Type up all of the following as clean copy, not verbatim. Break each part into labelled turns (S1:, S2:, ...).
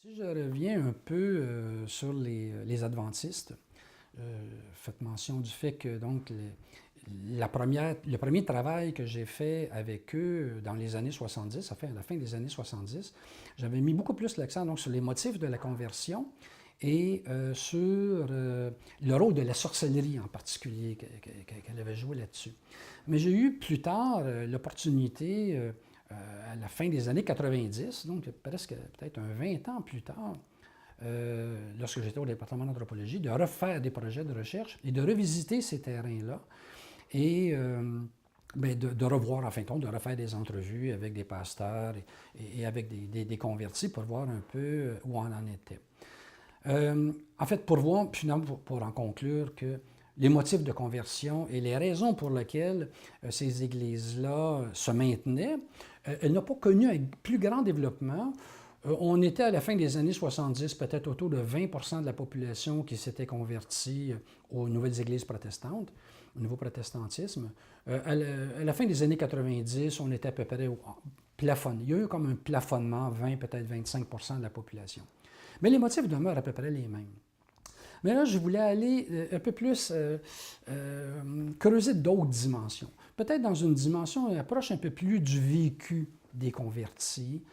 S1: Si je reviens un peu sur les adventistes, faites mention du fait que donc le premier travail que j'ai fait avec eux dans les années 70, à la fin des années 70, j'avais mis beaucoup plus l'accent donc, sur les motifs de la conversion et sur le rôle de la sorcellerie en particulier qu'elle avait joué là-dessus. Mais j'ai eu plus tard l'opportunité, à la fin des années 90, donc presque peut-être 20 ans plus tard, lorsque j'étais au département d'anthropologie, de refaire des projets de recherche et de revisiter ces terrains-là et de revoir, en fin de compte, de refaire des entrevues avec des pasteurs et avec des convertis pour voir un peu où on en était. En fait, pour voir, finalement, pour en conclure, que les motifs de conversion et les raisons pour lesquelles ces églises-là se maintenaient, elles n'ont pas connu un plus grand développement. On était à la fin des années 70, peut-être autour de 20% de la population qui s'était convertie aux nouvelles églises protestantes, au nouveau protestantisme. À la fin des années 90, on était à peu près au plafond. Il y a eu comme un plafonnement, 20, peut-être 25% de la population. Mais les motifs demeurent à peu près les mêmes. Mais là, je voulais aller un peu plus creuser d'autres dimensions. Peut-être dans une dimension, une approche un peu plus du vécu des convertis,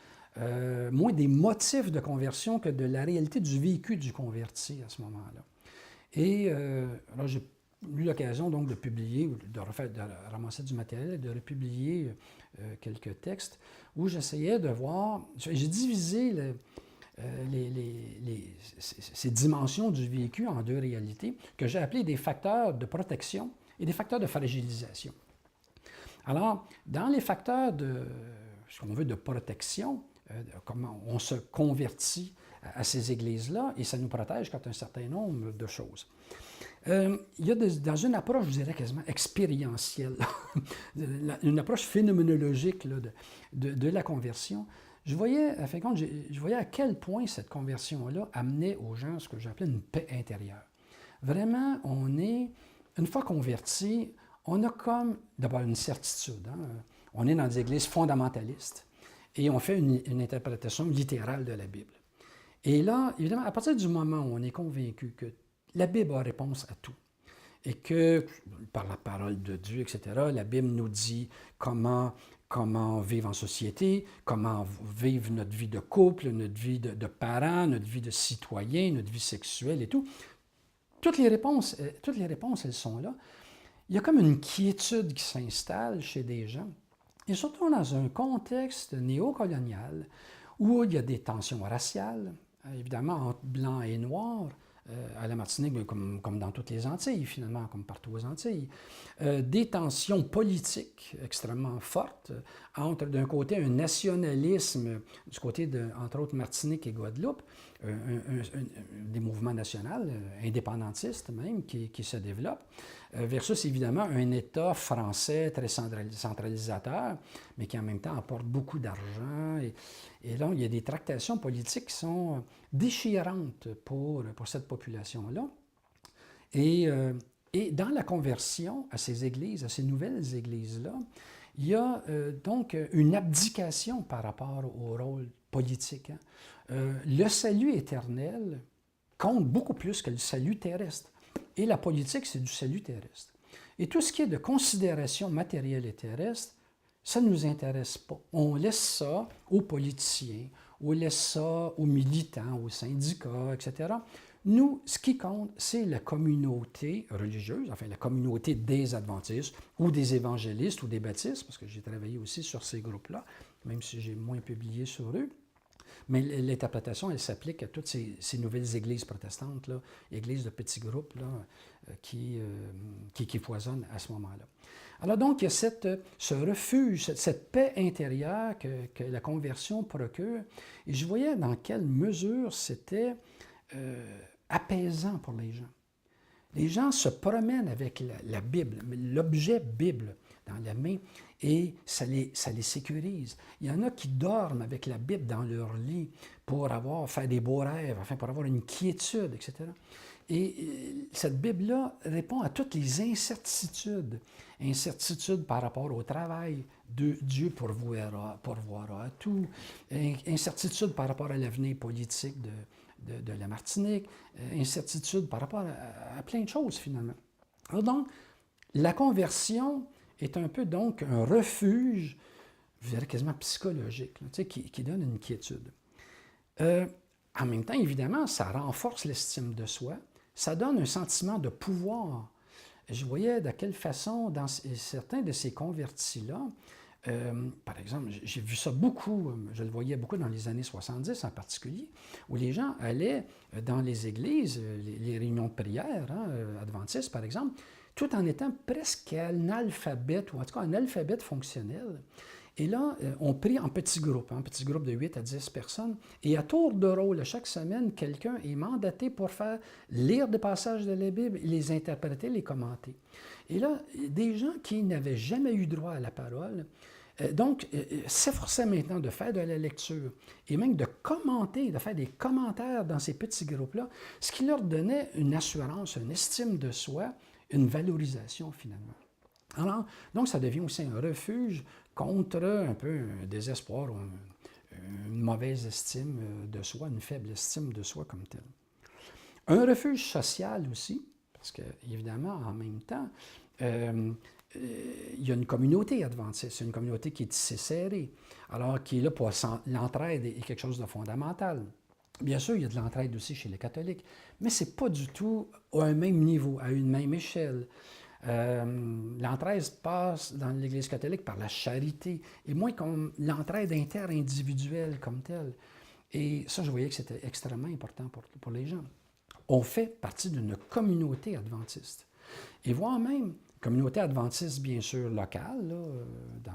S1: moins des motifs de conversion que de la réalité du vécu du converti à ce moment-là. Et alors, j'ai eu l'occasion donc de publier, de ramasser du matériel et de republier quelques textes où j'essayais de voir, j'ai divisé ces dimensions du vécu en deux réalités que j'ai appelées des facteurs de protection et des facteurs de fragilisation. Alors, dans les facteurs ce qu'on veut, de protection, comment on se convertit à ces églises-là et ça nous protège contre un certain nombre de choses. Il y a dans une approche, je dirais quasiment expérientielle, une approche phénoménologique là, de la conversion, je voyais à quel point cette conversion-là amenait aux gens ce que j'appelais une paix intérieure. Vraiment, une fois converti, on a comme d'abord une certitude. Hein? On est dans des églises fondamentalistes et on fait une interprétation littérale de la Bible. Et là, évidemment, à partir du moment où on est convaincu que la Bible a réponse à tout, et que, par la parole de Dieu, etc., la Bible nous dit comment vivre en société, comment vivre notre vie de couple, notre vie de parents, notre vie de citoyen, notre vie sexuelle et tout. Toutes les réponses, elles sont là. Il y a comme une quiétude qui s'installe chez des gens, et surtout dans un contexte néocolonial où il y a des tensions raciales, évidemment entre blancs et noirs, à la Martinique, comme dans toutes les Antilles, finalement, comme partout aux Antilles. Des tensions politiques extrêmement fortes entre, d'un côté, un nationalisme, du côté de, entre autres, Martinique et Guadeloupe, des mouvements nationaux, indépendantistes même, qui se développent, versus, évidemment, un État français très centralisateur, mais qui, en même temps, apporte beaucoup d'argent. Et là, il y a des tractations politiques qui sont déchirantes pour cette population-là. Et dans la conversion à ces églises, à ces nouvelles églises-là, il y a donc une abdication par rapport au rôle politique. Hein. Le salut éternel compte beaucoup plus que le salut terrestre. Et la politique, c'est du salut terrestre. Et tout ce qui est de considération matérielle et terrestre, ça ne nous intéresse pas. On laisse ça aux politiciens, on laisse ça aux militants, aux syndicats, etc. Nous, ce qui compte, c'est la communauté religieuse, enfin la communauté des adventistes ou des évangélistes ou des baptistes, parce que j'ai travaillé aussi sur ces groupes-là, même si j'ai moins publié sur eux. Mais l'interprétation, elle s'applique à toutes ces nouvelles églises protestantes, là, églises de petits groupes là, qui foisonnent à ce moment-là. Alors donc, il y a ce refuge, cette paix intérieure que la conversion procure. Et je voyais dans quelle mesure c'était apaisant pour les gens. Les gens se promènent avec la Bible, l'objet Bible, dans la main et ça les sécurise. Il y en a qui dorment avec la Bible dans leur lit pour faire des beaux rêves, enfin pour avoir une quiétude, etc. Et cette Bible-là répond à toutes les incertitudes. Incertitudes par rapport au travail, Dieu pourvoira à tout. Incertitudes par rapport à l'avenir politique de la Martinique. Incertitudes par rapport à plein de choses, finalement. Alors donc, la conversion est un peu donc un refuge, je dirais quasiment psychologique, là, qui donne une quiétude. En même temps, évidemment, ça renforce l'estime de soi, ça donne un sentiment de pouvoir. Je voyais de quelle façon, dans certains de ces convertis-là, par exemple, j'ai vu ça beaucoup, je le voyais beaucoup dans les années 70 en particulier, où les gens allaient dans les églises, les réunions de prière, adventistes par exemple, tout en étant presque analphabète, ou en tout cas un alphabète fonctionnel. Et là, on prie en petits groupes de 8 à 10 personnes, et à tour de rôle, chaque semaine, quelqu'un est mandaté pour faire lire des passages de la Bible, les interpréter, les commenter. Et là, des gens qui n'avaient jamais eu droit à la parole, donc, s'efforçaient maintenant de faire de la lecture et même de commenter, de faire des commentaires dans ces petits groupes-là, ce qui leur donnait une assurance, une estime de soi, une valorisation finalement. Alors, donc, ça devient aussi un refuge contre un peu un désespoir ou une mauvaise estime de soi, une faible estime de soi comme telle. Un refuge social aussi, parce que, évidemment, en même temps, il y a une communauté adventiste, une communauté qui est tissée serrée, alors qui est là pour l'entraide est quelque chose de fondamental. Bien sûr, il y a de l'entraide aussi chez les catholiques, mais ce n'est pas du tout à un même niveau, à une même échelle. L'entraide passe dans l'Église catholique par la charité, et moins comme l'entraide interindividuelle comme telle. Et ça, je voyais que c'était extrêmement important pour les gens. On fait partie d'une communauté adventiste. Et voire même, communauté adventiste, bien sûr, locale, là,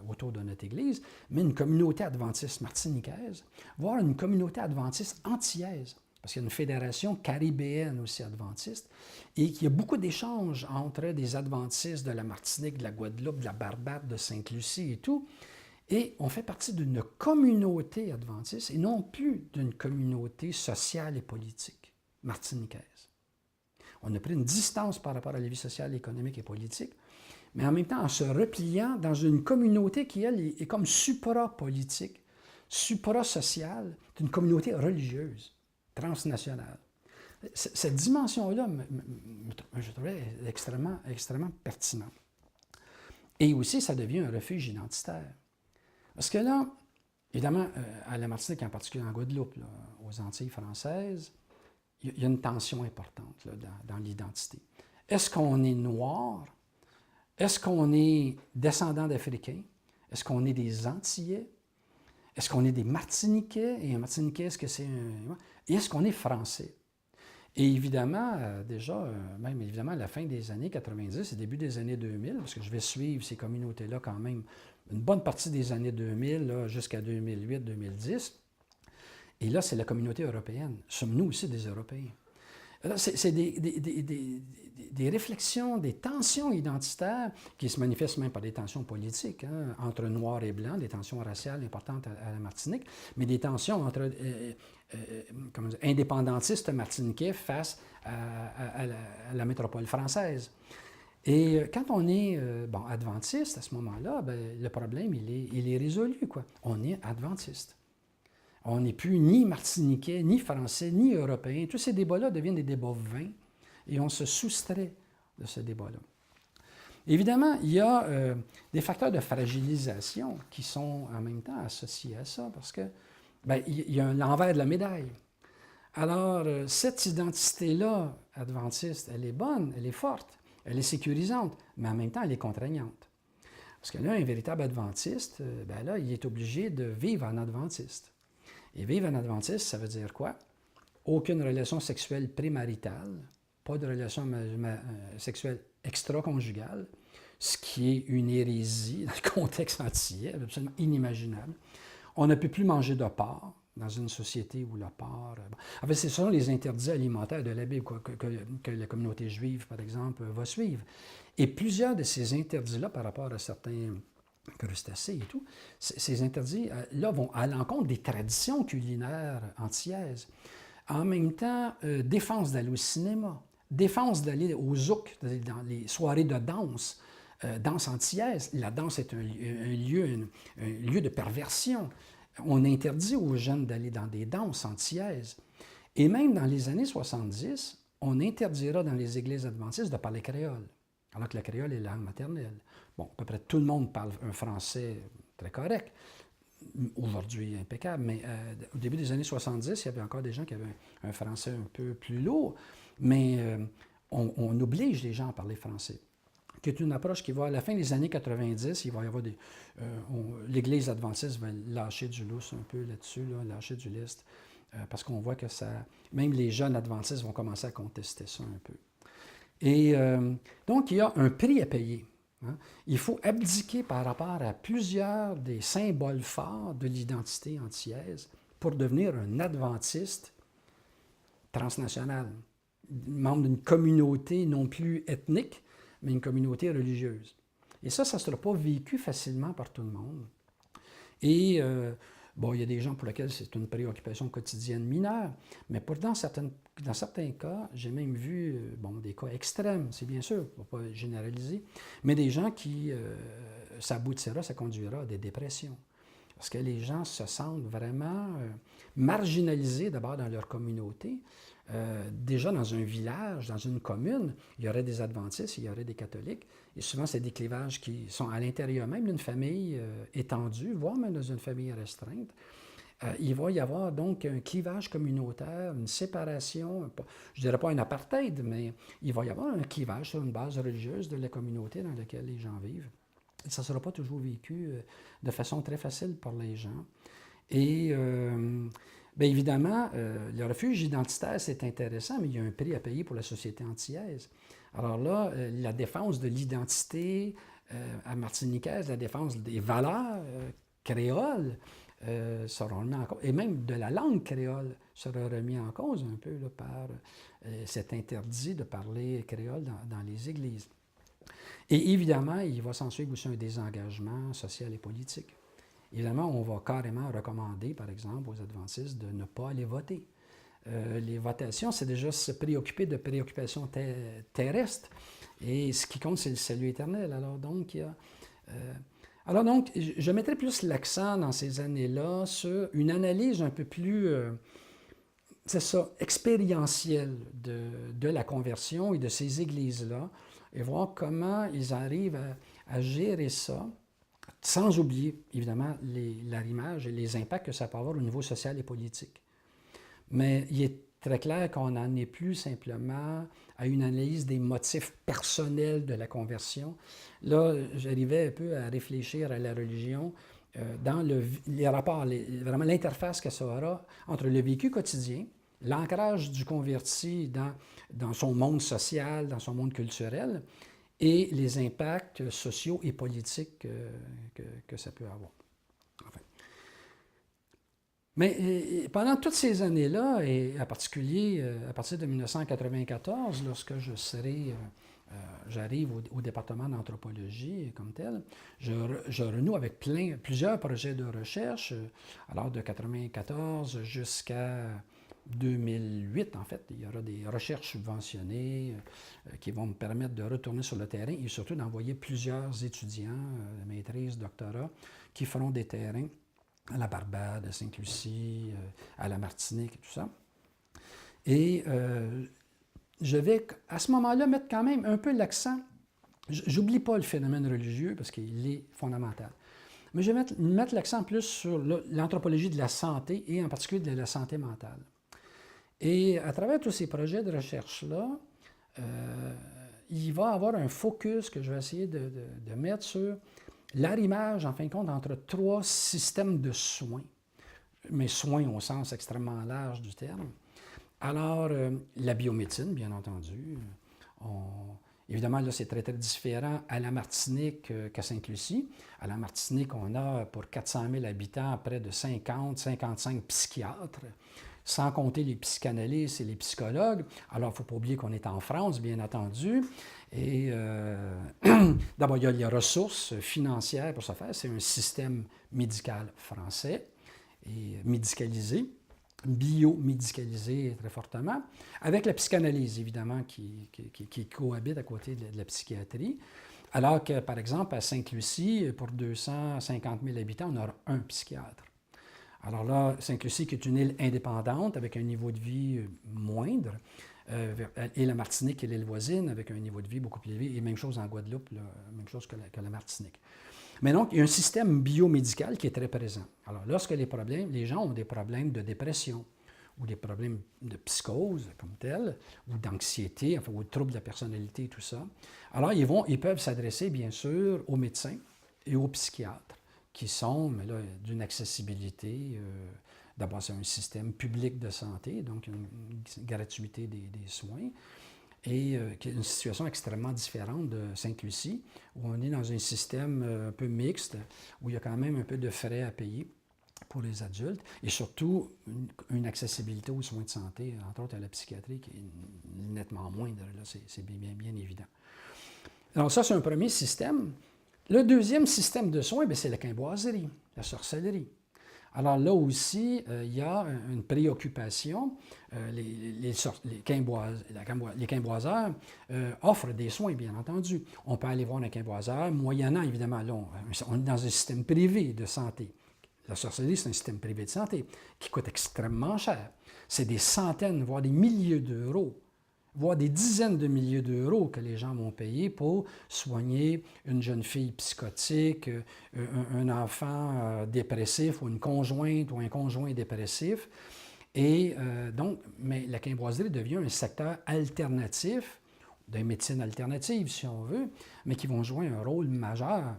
S1: autour de notre Église, mais une communauté adventiste martiniquaise, voire une communauté adventiste antillaise, parce qu'il y a une fédération caribéenne aussi adventiste, et qu'il y a beaucoup d'échanges entre des adventistes de la Martinique, de la Guadeloupe, de la Barbade, de Sainte-Lucie et tout, et on fait partie d'une communauté adventiste, et non plus d'une communauté sociale et politique martiniquaise. On a pris une distance par rapport à la vie sociale, économique et politique, mais en même temps en se repliant dans une communauté qui, elle, est comme supra-politique, supra-sociale, une communauté religieuse, transnationale. Cette dimension-là, je trouvais extrêmement, extrêmement pertinente. Et aussi, ça devient un refuge identitaire. Parce que là, évidemment, à la Martinique, en particulier en Guadeloupe, là, aux Antilles françaises, il y a une tension importante là, dans l'identité. Est-ce qu'on est noir? Est-ce qu'on est descendant d'Africains? Est-ce qu'on est des Antillais? Est-ce qu'on est des Martiniquais? Et un Martiniquais, est-ce que c'est un... Et est-ce qu'on est français? Et évidemment, déjà, même évidemment, à la fin des années 90 et début des années 2000, parce que je vais suivre ces communautés-là quand même une bonne partie des années 2000 jusqu'à 2008-2010, et là, c'est la communauté européenne. Sommes-nous aussi des Européens? C'est des réflexions, des tensions identitaires qui se manifestent même par des tensions politiques, entre noirs et blancs, des tensions raciales importantes à la Martinique, mais des tensions entre indépendantistes martiniquais face à la métropole française. Et quand on est adventiste, à ce moment-là, le problème, il est résolu, quoi. On est adventiste. On n'est plus ni martiniquais, ni français, ni européen. Tous ces débats-là deviennent des débats vains et on se soustrait de ce débat-là. Évidemment, il y a des facteurs de fragilisation qui sont en même temps associés à ça parce que il y a l'envers de la médaille. Alors, cette identité-là, adventiste, elle est bonne, elle est forte, elle est sécurisante, mais en même temps, elle est contraignante. Parce que là, un véritable adventiste, là, il est obligé de vivre en adventiste. Et vivre en adventiste, ça veut dire quoi? Aucune relation sexuelle prémaritale, pas de relation sexuelle extra-conjugale, ce qui est une hérésie dans le contexte antillais, absolument inimaginable. On ne peut plus manger de porc, dans une société où le porc... En fait, ce sont les interdits alimentaires de la Bible que la communauté juive, par exemple, va suivre. Et plusieurs de ces interdits-là, par rapport à certains crustacés et tout, ces interdits-là vont à l'encontre des traditions culinaires antillaises. En même temps, défense d'aller au cinéma, défense d'aller au zouk, dans les soirées de danse, danse antillaise. La danse est un lieu de perversion. On interdit aux jeunes d'aller dans des danses antillaises. Et même dans les années 70, on interdira dans les églises adventistes de parler créole, alors que la créole est la langue maternelle. Bon, à peu près tout le monde parle un français très correct, aujourd'hui impeccable, mais au début des années 70, il y avait encore des gens qui avaient un français un peu plus lourd, mais on oblige les gens à parler français, qui est une approche qui va, à la fin des années 90, il va y avoir l'Église adventiste va lâcher du lousse un peu là-dessus, lâcher du lest, parce qu'on voit que ça, même les jeunes adventistes vont commencer à contester ça un peu. Et donc, il y a un prix à payer. Hein? Il faut abdiquer par rapport à plusieurs des symboles forts de l'identité antillaise pour devenir un adventiste transnational, membre d'une communauté non plus ethnique, mais une communauté religieuse. Et ça ne sera pas vécu facilement par tout le monde. Et bon, il y a des gens pour lesquels c'est une préoccupation quotidienne mineure, mais dans certains cas, j'ai même vu des cas extrêmes, c'est bien sûr, on ne va pas généraliser, mais des gens qui, ça conduira à des dépressions. Parce que les gens se sentent vraiment marginalisés d'abord dans leur communauté. Déjà dans un village, dans une commune, il y aurait des adventistes, il y aurait des catholiques. Et souvent, c'est des clivages qui sont à l'intérieur même d'une famille étendue, voire même dans une famille restreinte. Il va y avoir donc un clivage communautaire, une séparation, je ne dirais pas un apartheid, mais il va y avoir un clivage sur une base religieuse de la communauté dans laquelle les gens vivent. Et ça ne sera pas toujours vécu de façon très facile par les gens. Et bien évidemment, le refuge identitaire, c'est intéressant, mais il y a un prix à payer pour la société antillaise. Alors là, la défense de l'identité à martiniquaise, la défense des valeurs créoles sera remis en cause, et même de la langue créole sera remis en cause un peu là, par cet interdit de parler créole dans les églises. Et évidemment, il va s'en suivre aussi un désengagement social et politique. Évidemment, on va carrément recommander, par exemple, aux adventistes de ne pas aller voter. Les votations, c'est déjà se préoccuper de préoccupations terrestres. Et ce qui compte, c'est le salut éternel. Alors donc, je mettrais plus l'accent dans ces années-là sur une analyse un peu plus, expérientielle de la conversion et de ces églises-là, et voir comment ils arrivent à gérer ça, sans oublier, évidemment, l'arrimage et les impacts que ça peut avoir au niveau social et politique. Mais il est très clair qu'on n'en est plus simplement à une analyse des motifs personnels de la conversion. Là, j'arrivais un peu à réfléchir à la religion dans les rapports, vraiment l'interface que ça aura entre le vécu quotidien, l'ancrage du converti dans son monde social, dans son monde culturel, et les impacts sociaux et politiques que ça peut avoir. Enfin. Mais pendant toutes ces années-là, et en particulier à partir de 1994, lorsque j'arrive au département d'anthropologie comme tel, je renoue avec plusieurs projets de recherche, alors de 1994 jusqu'à 2008, en fait, il y aura des recherches subventionnées qui vont me permettre de retourner sur le terrain et surtout d'envoyer plusieurs étudiants, de maîtrise, doctorat, qui feront des terrains à la Barbade, à Sainte-Lucie, à la Martinique et tout ça. Et je vais, à ce moment-là, mettre quand même un peu l'accent. J'oublie pas le phénomène religieux parce qu'il est fondamental. Mais je vais mettre l'accent plus sur l'anthropologie de la santé et en particulier de la santé mentale. Et à travers tous ces projets de recherche-là, il va y avoir un focus que je vais essayer de mettre sur l'arrimage, en fin de compte, entre trois systèmes de soins, mais soins au sens extrêmement large du terme. Alors, la biomédecine, bien entendu, Évidemment, là, c'est très, très différent à la Martinique qu'à Sainte-Lucie. À la Martinique, on a pour 400 000 habitants près de 50-55 psychiatres, sans compter les psychanalystes et les psychologues. Alors, il ne faut pas oublier qu'on est en France, bien entendu. Et d'abord, il y a les ressources financières pour ce faire. C'est un système médical français et médicalisé, biomédicalisé très fortement, avec la psychanalyse, évidemment, qui cohabite à côté de la psychiatrie. Alors que, par exemple, à Sainte-Lucie, pour 250 000 habitants, on a un psychiatre. Alors là, Sainte-Lucie, qui est une île indépendante, avec un niveau de vie moindre, et la Martinique et l'île voisine, avec un niveau de vie beaucoup plus élevé, et même chose en Guadeloupe, là, même chose que la Martinique. Mais donc, il y a un système biomédical qui est très présent. Alors, lorsque les gens ont des problèmes de dépression, ou des problèmes de psychose comme tel, ou d'anxiété, enfin, ou de troubles de la personnalité, tout ça, alors ils peuvent s'adresser, bien sûr, aux médecins et aux psychiatres, qui sont, mais là, d'une accessibilité. D'abord, c'est un système public de santé, donc une gratuité des soins, et qui est une situation extrêmement différente de Sainte-Lucie, où on est dans un système un peu mixte, où il y a quand même un peu de frais à payer pour les adultes, et surtout une accessibilité aux soins de santé, entre autres à la psychiatrie, qui est nettement moindre, là, c'est bien évident. Alors ça, c'est un premier système. Le deuxième système de soins, c'est la quimboiserie, la sorcellerie. Alors là aussi, il y a une préoccupation. Les quimboiseurs offrent des soins, bien entendu. On peut aller voir un quimboiseur, moyennant, évidemment, là, on est dans un système privé de santé. La sorcellerie, c'est un système privé de santé qui coûte extrêmement cher. C'est des centaines, voire des milliers d'euros, voire des dizaines de milliers d'euros que les gens vont payer pour soigner une jeune fille psychotique, un enfant dépressif ou une conjointe ou un conjoint dépressif. Et donc, mais la quimboiserie devient un secteur alternatif, de médecine alternative, si on veut, mais qui vont jouer un rôle majeur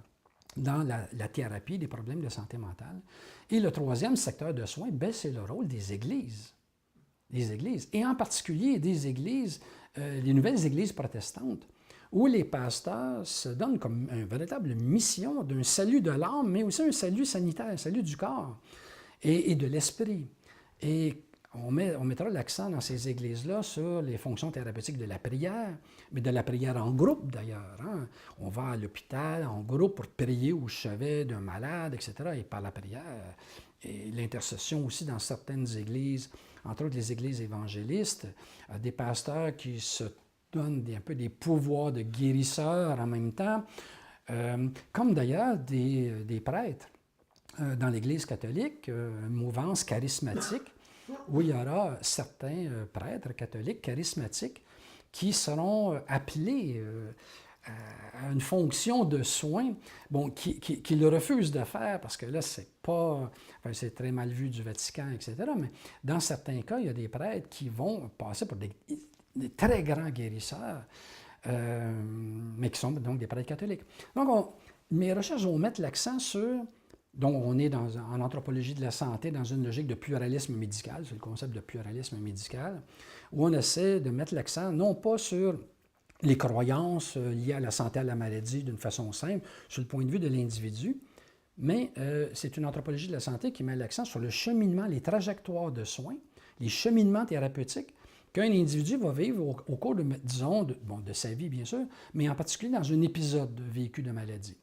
S1: dans la thérapie des problèmes de santé mentale. Et le troisième secteur de soins, c'est le rôle des églises. Les églises, et en particulier des églises, les nouvelles églises protestantes, où les pasteurs se donnent comme une véritable mission d'un salut de l'âme, mais aussi un salut sanitaire, un salut du corps et de l'esprit. Et on mettra l'accent dans ces églises-là sur les fonctions thérapeutiques de la prière, mais de la prière en groupe d'ailleurs. Hein. On va à l'hôpital en groupe pour prier au chevet d'un malade, etc. Et par la prière, et l'intercession aussi dans certaines églises, entre autres les églises évangélistes, des pasteurs qui se donnent un peu des pouvoirs de guérisseurs en même temps, comme d'ailleurs des prêtres. Dans l'Église catholique, une mouvance charismatique, où il y aura certains prêtres catholiques charismatiques qui seront appelés à une fonction de soins, qu'ils refusent de faire parce que là, c'est très mal vu du Vatican, etc. Mais dans certains cas, il y a des prêtres qui vont passer pour des très grands guérisseurs, mais qui sont donc des prêtres catholiques. Donc, mes recherches vont mettre l'accent sur... Donc, on est en anthropologie de la santé dans une logique de pluralisme médical, c'est le concept de pluralisme médical, où on essaie de mettre l'accent non pas sur les croyances liées à la santé, à la maladie d'une façon simple, sur le point de vue de l'individu, mais c'est une anthropologie de la santé qui met l'accent sur le cheminement, les trajectoires de soins, les cheminements thérapeutiques qu'un individu va vivre au cours de sa vie, bien sûr, mais en particulier dans un épisode vécu de maladie.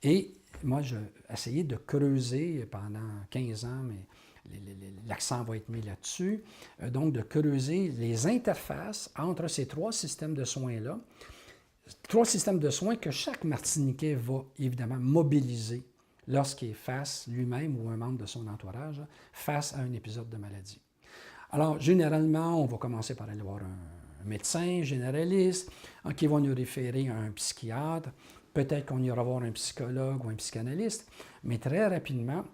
S1: Et moi, j'ai essayé de creuser pendant 15 ans, mais l'accent va être mis là-dessus, donc de creuser les interfaces entre ces trois systèmes de soins-là, trois systèmes de soins que chaque Martiniquais va évidemment mobiliser lorsqu'il est face, lui-même ou un membre de son entourage, face à un épisode de maladie. Alors, généralement, on va commencer par aller voir un médecin généraliste qui va nous référer à un psychiatre. Peut-être qu'on ira voir un psychologue ou un psychanalyste, mais très rapidement,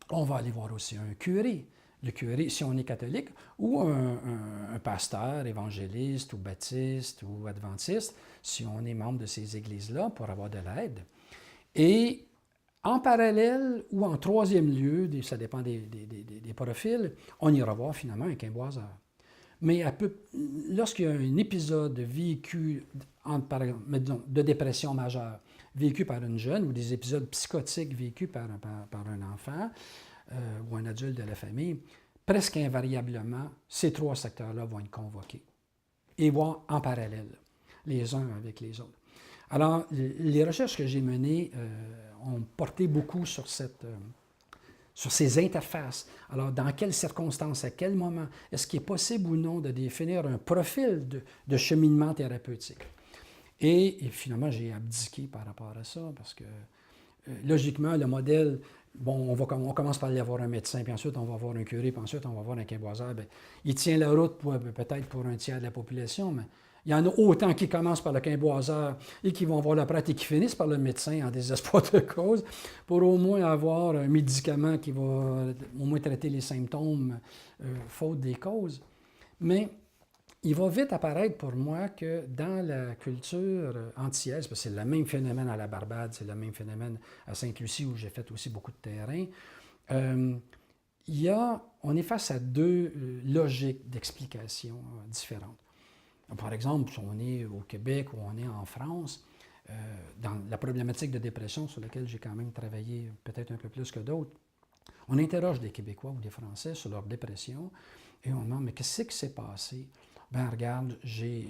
S1: on va aller voir aussi un curé. Le curé, si on est catholique, ou un pasteur, évangéliste, ou baptiste, ou adventiste, si on est membre de ces églises-là, pour avoir de l'aide. Et en parallèle, ou en troisième lieu, ça dépend des profils, on ira voir finalement un quimboiseur. mais lorsqu'il y a un épisode vécu, par exemple, de dépression majeure, vécu par une jeune, ou des épisodes psychotiques vécus par un enfant ou un adulte de la famille, presque invariablement, ces 3 secteurs-là vont être convoqués et vont en parallèle, les uns avec les autres. Alors, les recherches que j'ai menées ont porté beaucoup sur ces interfaces. Alors, dans quelles circonstances, à quel moment, est-ce qu'il est possible ou non de définir un profil de cheminement thérapeutique? Et finalement, j'ai abdiqué par rapport à ça, parce que logiquement, le modèle, bon, on commence par aller voir un médecin, puis ensuite on va voir un curé, puis ensuite on va voir un quimboiseur. Bien, il tient la route peut-être pour un tiers de la population, mais il y en a autant qui commencent par le quimboiseur et qui vont voir le prêtre et qui finissent par le médecin en désespoir de cause pour au moins avoir un médicament qui va au moins traiter les symptômes faute des causes. Mais il va vite apparaître pour moi que dans la culture antillaise, parce que c'est le même phénomène à la Barbade, c'est le même phénomène à Sainte-Lucie où j'ai fait aussi beaucoup de terrain, on est face à 2 logiques d'explication différentes. Par exemple, si on est au Québec ou on est en France, dans la problématique de dépression sur laquelle j'ai quand même travaillé peut-être un peu plus que d'autres, on interroge des Québécois ou des Français sur leur dépression et on demande, mais qu'est-ce qui s'est passé? Ben regarde, j'ai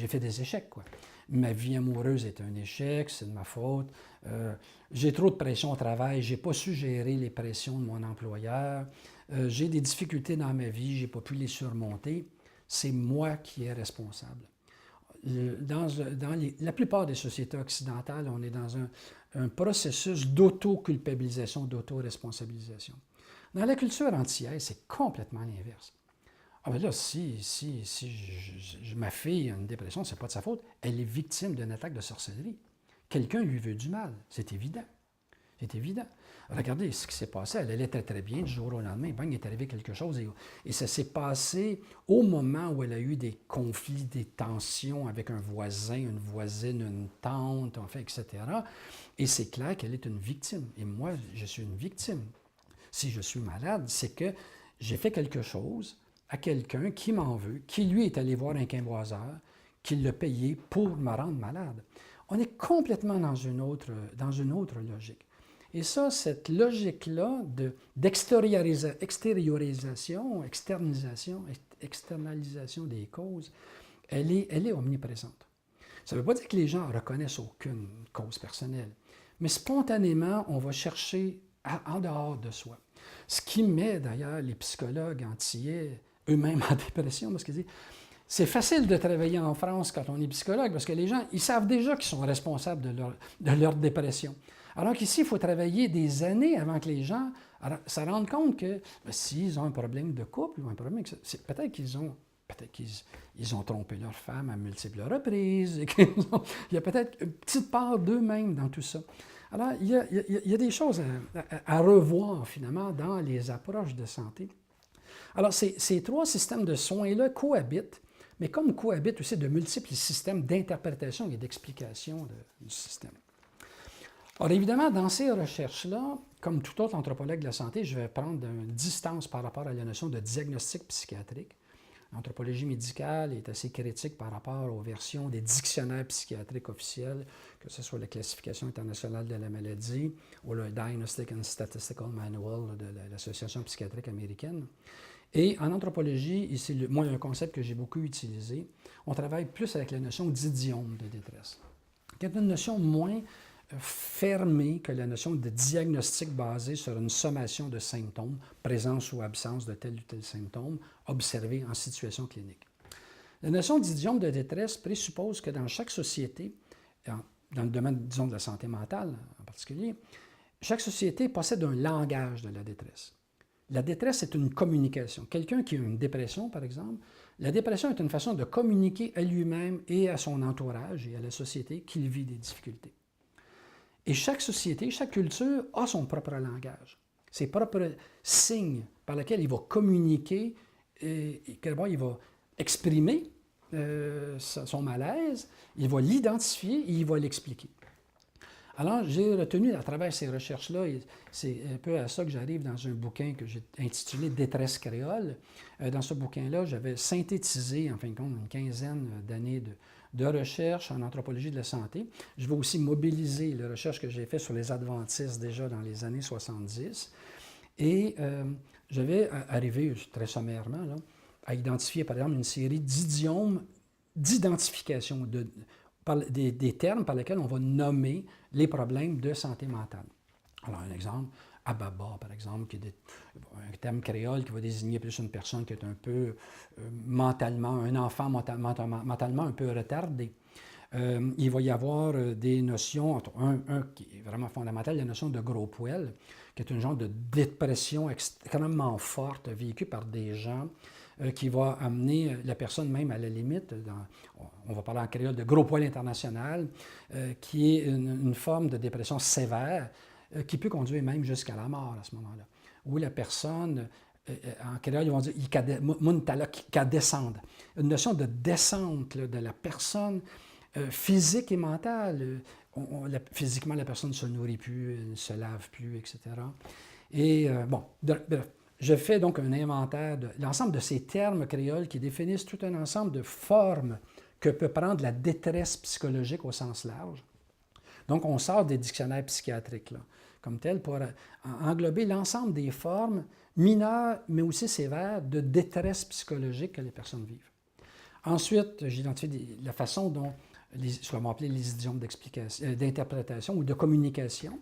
S1: fait des échecs, quoi. Ma vie amoureuse est un échec, c'est de ma faute. J'ai trop de pression au travail, j'ai pas su gérer les pressions de mon employeur. J'ai des difficultés dans ma vie, j'ai pas pu les surmonter. C'est moi qui est responsable. Dans la plupart des sociétés occidentales, on est dans un processus d'auto-culpabilisation, d'auto-responsabilisation. Dans la culture antillaise, c'est complètement l'inverse. Ah ben là, si ma fille a une dépression, c'est pas de sa faute. Elle est victime d'une attaque de sorcellerie. Quelqu'un lui veut du mal. C'est évident. C'est évident. Regardez ce qui s'est passé. Elle allait très, très bien du jour au lendemain. Bang, il est arrivé quelque chose. Et ça s'est passé au moment où elle a eu des conflits, des tensions avec un voisin, une voisine, une tante, enfin, etc. Et c'est clair qu'elle est une victime. Et moi, je suis une victime. Si je suis malade, c'est que j'ai fait quelque chose à quelqu'un qui m'en veut, qui lui est allé voir un quimboiseur, qui l'a payé pour me rendre malade. On est complètement dans une autre logique. Et ça, cette logique-là d'extériorisation, externalisation des causes, elle est omniprésente. Ça ne veut pas dire que les gens ne reconnaissent aucune cause personnelle, mais spontanément, on va chercher en dehors de soi. Ce qui met d'ailleurs les psychologues antillais eux-mêmes en dépression, parce qu'ils disent c'est facile de travailler en France quand on est psychologue, parce que les gens, ils savent déjà qu'ils sont responsables de leur dépression. Alors qu'ici, il faut travailler des années avant que les gens se rendent compte que s'ils ont un problème de couple ou un problème, peut-être qu'ils ont trompé leur femme à multiples reprises. Il y a peut-être une petite part d'eux-mêmes dans tout ça. Alors, il y a des choses à revoir, finalement, dans les approches de santé. Alors, ces 3 systèmes de soins-là cohabitent, mais comme cohabitent aussi de multiples systèmes d'interprétation et d'explication du système. Alors, évidemment, dans ces recherches-là, comme tout autre anthropologue de la santé, je vais prendre une distance par rapport à la notion de diagnostic psychiatrique. L'anthropologie médicale est assez critique par rapport aux versions des dictionnaires psychiatriques officiels, que ce soit la Classification internationale de la maladie ou le Diagnostic and Statistical Manual de l'Association psychiatrique américaine. Et en anthropologie, et c'est moi un concept que j'ai beaucoup utilisé, on travaille plus avec la notion d'idiome de détresse, qui est une notion moins fermée que la notion de diagnostic basé sur une sommation de symptômes, présence ou absence de tel ou tel symptôme, observés en situation clinique. La notion d'idiome de détresse présuppose que dans chaque société, dans le domaine, disons, de la santé mentale en particulier, chaque société possède un langage de la détresse. La détresse est une communication. Quelqu'un qui a une dépression, par exemple, la dépression est une façon de communiquer à lui-même et à son entourage et à la société qu'il vit des difficultés. Et chaque société, chaque culture a son propre langage, ses propres signes par lesquels il va communiquer, et il va exprimer son malaise, il va l'identifier et il va l'expliquer. Alors, j'ai retenu à travers ces recherches-là, et c'est un peu à ça que j'arrive dans un bouquin que j'ai intitulé Détresse créole. Dans ce bouquin-là, j'avais synthétisé, en fin de compte, une quinzaine d'années de recherche en anthropologie de la santé. Je vais aussi mobiliser les recherches que j'ai faites sur les adventistes déjà dans les années 70. Et je vais arriver, très sommairement, là, à identifier, par exemple, une série d'idiomes d'identification des termes par lesquels on va nommer les problèmes de santé mentale. Alors, un exemple, Ababa, par exemple, qui est un terme créole qui va désigner plus une personne qui est un peu mentalement, un enfant mentalement un peu retardé. Il va y avoir des notions, un qui est vraiment fondamental, la notion de gros poil, qui est une genre de dépression extrêmement forte vécue par des gens qui va amener la personne même à la limite, on va parler en créole de gros poil international, qui est une forme de dépression sévère qui peut conduire même jusqu'à la mort à ce moment-là, où la personne, en créole, ils vont dire « muntala ka descende », une notion de descente là, de la personne physique et mentale. Physiquement, la personne ne se nourrit plus, ne se lave plus, etc. Et bon, bref, je fais donc un inventaire de l'ensemble de ces termes créoles qui définissent tout un ensemble de formes que peut prendre la détresse psychologique au sens large. Donc, on sort des dictionnaires psychiatriques, là, comme tel, pour englober l'ensemble des formes mineures, mais aussi sévères, de détresse psychologique que les personnes vivent. Ensuite, j'identifie la façon dont ce qu'on va appeler les idiomes d'interprétation ou de communication.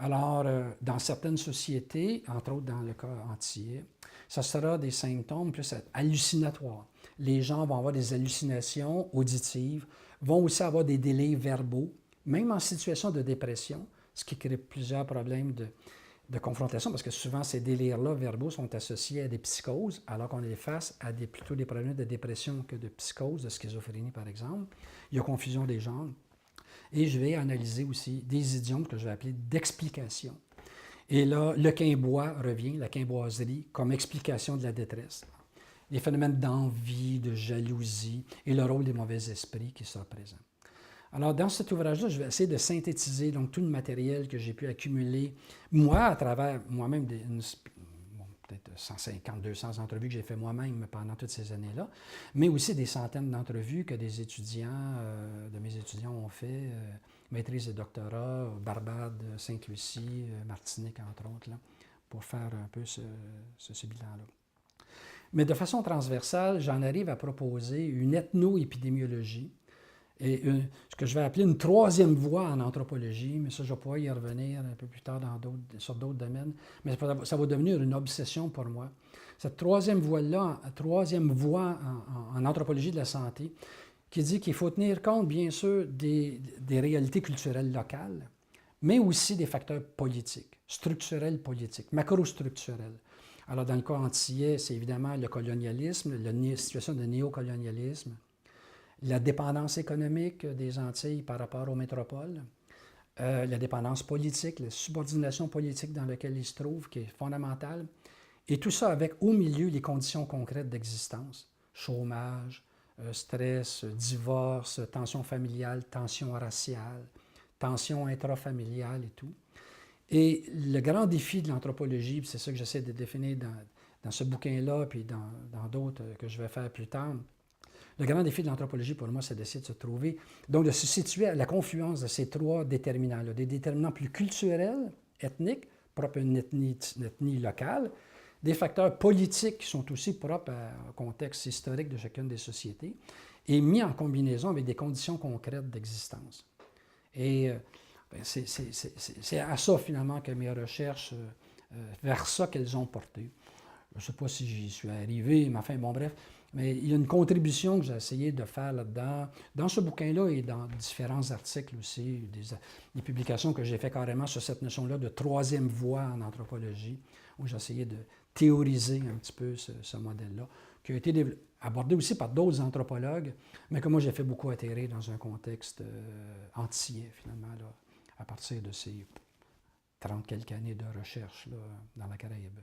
S1: Alors, dans certaines sociétés, entre autres dans le cas antillais, ça sera des symptômes plus hallucinatoires. Les gens vont avoir des hallucinations auditives, vont aussi avoir des délais verbaux, même en situation de dépression, ce qui crée plusieurs problèmes de confrontation, parce que souvent ces délires-là verbaux sont associés à des psychoses, alors qu'on est face à plutôt des problèmes de dépression que de psychose, de schizophrénie par exemple. Il y a confusion des genres. Et je vais analyser aussi des idiomes que je vais appeler d'explication. Et là, le quimbois revient, la quimboiserie, comme explication de la détresse. Les phénomènes d'envie, de jalousie et le rôle des mauvais esprits qui sont présents. Alors, dans cet ouvrage-là, je vais essayer de synthétiser donc, tout le matériel que j'ai pu accumuler, moi, à travers moi-même peut-être 150, 200 entrevues que j'ai fait moi-même pendant toutes ces années-là, mais aussi des centaines d'entrevues que des étudiants, de mes étudiants ont fait, maîtrise et doctorat, Barbade, Sainte-Lucie, Martinique, entre autres, là, pour faire un peu ce bilan-là. Mais de façon transversale, j'en arrive à proposer une ethno-épidémiologie et ce que je vais appeler une troisième voie en anthropologie, mais ça, je vais pouvoir y revenir un peu plus tard sur d'autres domaines, mais ça va devenir une obsession pour moi. Cette troisième voie-là, en anthropologie de la santé, qui dit qu'il faut tenir compte, bien sûr, des réalités culturelles locales, mais aussi des facteurs politiques, structurels politiques, macrostructurels. Alors, dans le cas antillais, c'est évidemment le colonialisme, la situation de néocolonialisme, la dépendance économique des Antilles par rapport aux métropoles, la dépendance politique, la subordination politique dans laquelle ils se trouvent, qui est fondamentale, et tout ça avec au milieu les conditions concrètes d'existence, chômage, stress, divorce, tension familiale, tension raciale, tension intrafamiliale et tout. Et le grand défi de l'anthropologie, c'est ça que j'essaie de définir dans ce bouquin-là, puis dans d'autres que je vais faire plus tard. Le grand défi de l'anthropologie, pour moi, c'est d'essayer de se trouver, donc de se situer à la confluence de ces trois déterminants-là, des déterminants plus culturels, ethniques, propres à une ethnie locale, des facteurs politiques qui sont aussi propres au contexte historique de chacune des sociétés, et mis en combinaison avec des conditions concrètes d'existence. Et c'est à ça, finalement, que mes recherches, vers ça qu'elles ont porté. Je ne sais pas si j'y suis arrivé, mais enfin, bon, bref. Mais il y a une contribution que j'ai essayé de faire là-dedans, dans ce bouquin-là et dans différents articles aussi, des publications que j'ai fait carrément sur cette notion-là de troisième voie en anthropologie, où j'ai essayé de théoriser un petit peu ce modèle-là, qui a été abordé aussi par d'autres anthropologues, mais que moi j'ai fait beaucoup atterrir dans un contexte antillais, finalement, là, à partir de ces 30 quelques années de recherche là, dans la Caraïbe.